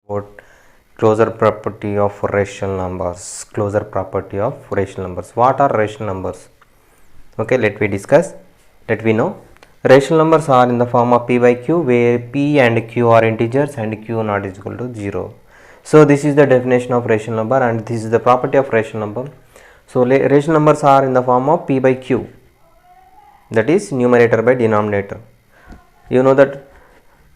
about closure property of rational numbers. Closure property of rational numbers. What are rational numbers? Okay, let me discuss. Let we know. Rational numbers are in the form of p by q, where p and q are integers and q not is equal to 0. So this is the definition of rational number, and this is the property of rational number. So rational numbers are in the form of p by q, that is numerator by denominator. You know that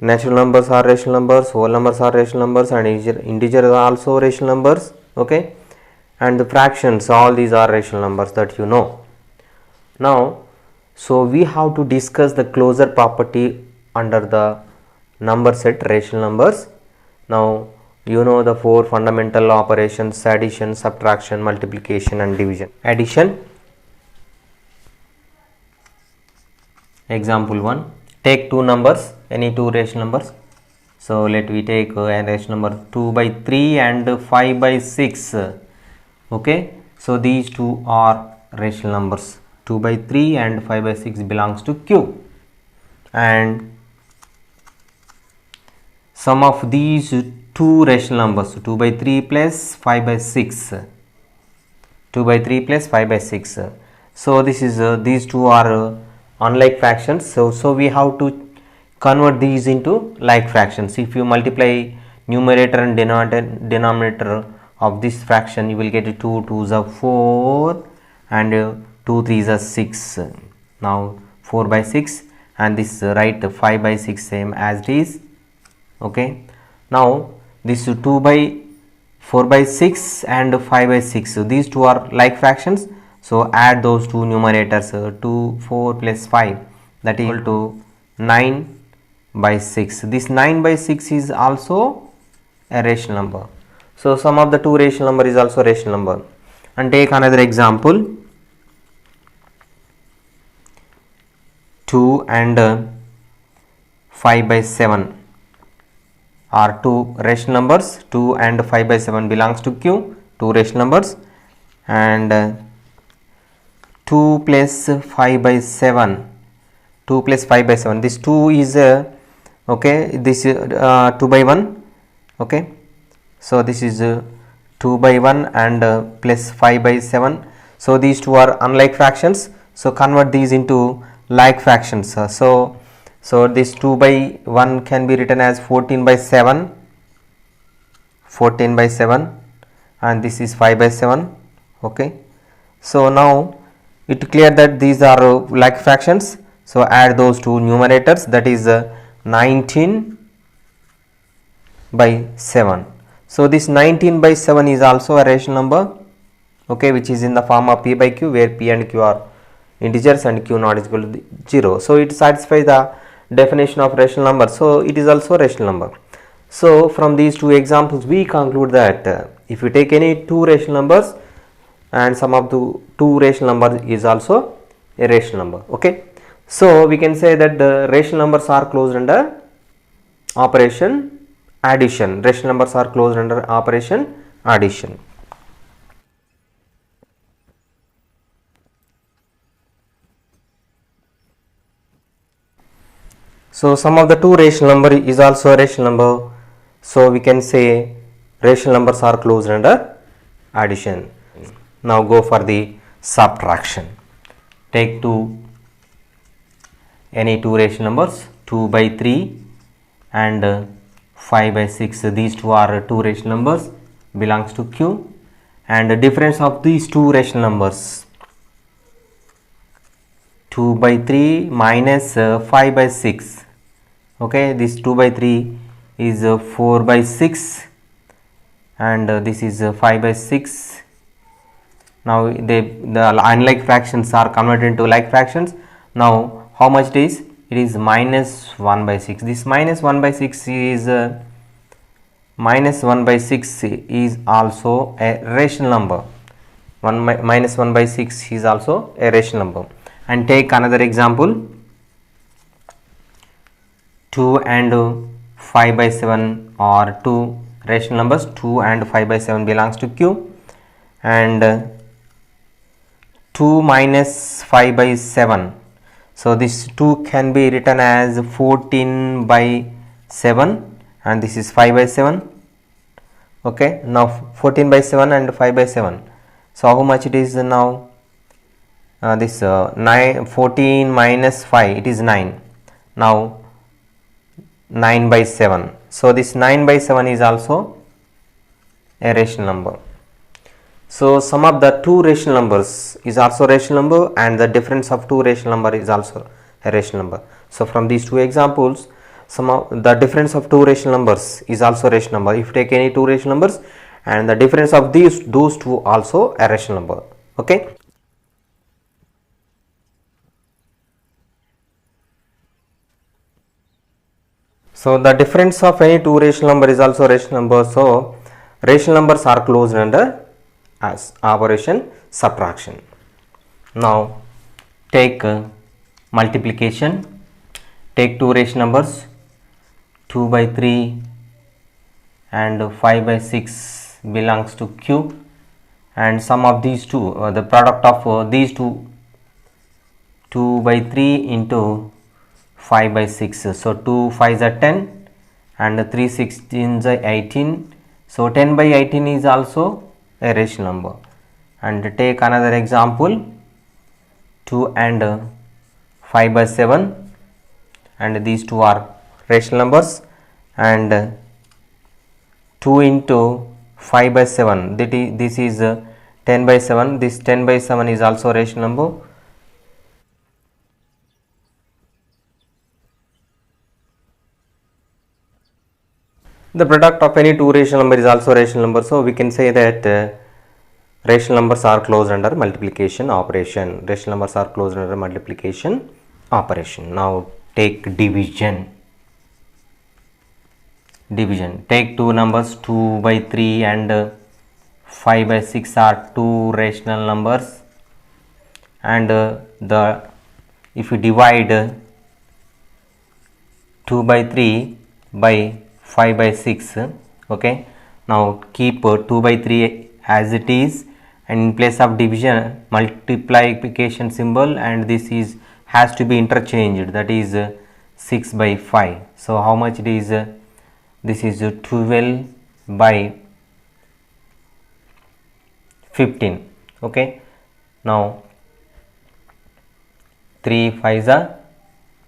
natural numbers are rational numbers, whole numbers are rational numbers, and integers are also rational numbers. Okay, and the fractions, all these are rational numbers, that you know. Now, so we have to discuss the closure property under the number set rational numbers. Now you know the four fundamental operations: addition, subtraction, multiplication and division. Addition. Example 1. Take two numbers, any two rational numbers. So let we take a rational number 2 by 3 and 5 by 6. Okay, so these two are rational numbers. 2 by 3 and 5 by 6 belongs to Q, and sum of these two rational numbers, 2 by 3 plus 5 by 6, 2 by 3 plus 5 by 6. So this is these two are unlike fractions, so we have to convert these into like fractions. If you multiply numerator and denominator of this fraction, you will get 2 2s are 4 and 2 3s are 6. Now 4 by 6, and this write 5 by 6 same as it is. Okay, now this 2 by 4 by 6 and 5 by 6, so these two are like fractions. So add those two numerators, 2 4 plus 5, that is equal to 9 by 6. This 9 by 6 is also a rational number. So sum of the two rational number is also rational number. And take another example. 2 and 5 by 7 are two rational numbers. 2 and 5 by 7 belongs to Q, two rational numbers, and 2 plus 5 by 7, 2 plus 5 by 7, this 2 is okay, this 2 by 1. Okay, so this is 2 by 1 and plus 5 by 7. So these two are unlike fractions, so convert these into like fractions. So this 2 by 1 can be written as 14 by 7, 14 by 7, and this is 5 by 7. Okay, so now it clear that these are like fractions, so add those two numerators, that is 19 by 7. So this 19 by 7 is also a rational number, okay, which is in the form of p by q, where p and q are integers and q not is equal to 0. So it satisfies the definition of rational number, so it is also rational number. So from these two examples we conclude that if you take any two rational numbers, and sum of the two rational numbers is also a rational number. Okay, so we can say that the rational numbers are closed under operation addition. Rational numbers are closed under operation addition. So sum of the two rational number is also a rational number, so we can say rational numbers are closed under addition. Now go for the subtraction. Take any two rational numbers, 2 by 3 and 5 by 6. These two are two rational numbers, belongs to Q, and the difference of these two rational numbers, 2 by 3 minus 5 by 6. Okay, this 2 by 3 is 4 by 6, and this is 5 by 6. Now the unlike fractions are converted into like fractions. Now how much it is? It is minus 1 by 6. This minus 1 by 6 is minus 1 by 6 is also a rational number. Minus 1 by 6 is also a rational number. And take another example. 2 and 5 by 7 are two rational numbers. 2 and 5 by 7 belongs to Q, and 2 minus 5 by 7, so this 2 can be written as 14 by 7, and this is 5 by 7. Okay, now 14 by 7 and 5 by 7. So how much it is now? This 14 minus 5, it is 9. Now 9 by 7. So this 9 by 7 is also a rational number. So sum of the two rational numbers is also rational number, and the difference of two rational number is also a rational number. So from these two examples, the difference of two rational numbers is also rational number. If you take any two rational numbers, and the difference of those two also a rational number. Okay. So the difference of any two rational number is also rational number. So rational numbers are closed under as operation subtraction. Now take multiplication. Take two rational numbers, 2 by 3 and 5 by 6 belongs to Q, and sum of these two, the product of these two, 2 by 3 into 5 by 6. So 2 5s are 10 and 3 16s are 18. So 10 by 18 is also a rational number. And take another example, 2 and 5 by 7, and these two are rational numbers, and 2 into 5 by 7, this is 10 by 7, this 10 by 7 is also rational number. The product of any two rational number is also rational number. So we can say that rational numbers are closed under multiplication operation. Rational numbers are closed under multiplication operation. Now take division. Division. Take two numbers, 2 by 3 and 5 by 6 are two rational numbers, and if you divide 2 by 3 by 5 by 6, okay, now keep 2 by 3 as it is, and in place of division multiplication symbol, and this is has to be interchanged, that is 6 by 5. So how much it is? This is 12 by 15. Okay, now 3 5s are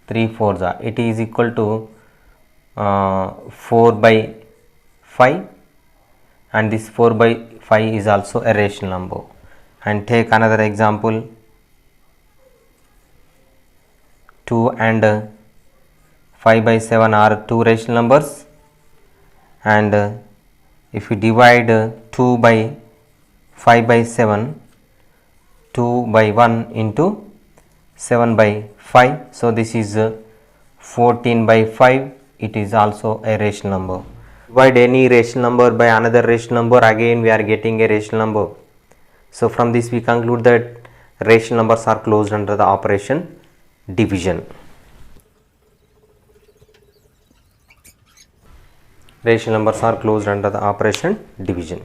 3 4s are, it is equal to 4 by 5, and this 4 by 5 is also a rational number. And take another example, 2 and 5 by 7 are two rational numbers, and if you divide 2 by 5 by 7, 2 by 1 into 7 by 5, so this is 14 by 5, it is also a rational number. Divide any rational number by another rational number, again we are getting a rational number. So from this we conclude that rational numbers are closed under the operation division. Rational numbers are closed under the operation division.